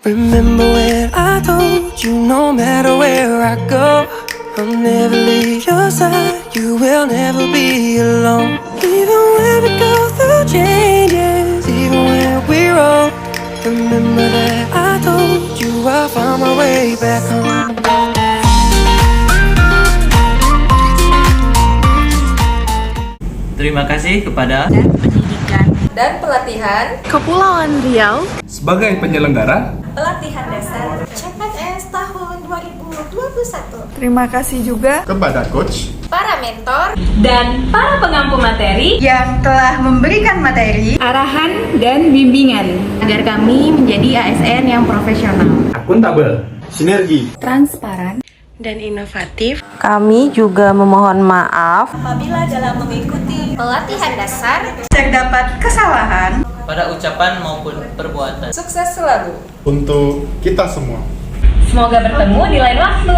Remember when I told you no matter where I go, I'll never leave your side, you will never be alone. Even when we go through changes, even when we're old, remember that I told you I'll find my way back home. Terima kasih kepada dan Pendidikan dan Pelatihan Kepulauan Riau sebagai penyelenggara Pelatihan Dasar CPNS tahun 2021. Terima kasih juga kepada coach, Para mentor dan para pengampu materi yang telah memberikan materi, arahan dan bimbingan agar kami menjadi ASN yang profesional, akuntabel, sinergi, transparan, dan inovatif. Kami juga memohon maaf apabila dalam mengikuti pelatihan dasar Terdapat kesalahan. pada ucapan maupun perbuatan. sukses selalu. untuk kita semua. semoga bertemu di lain waktu.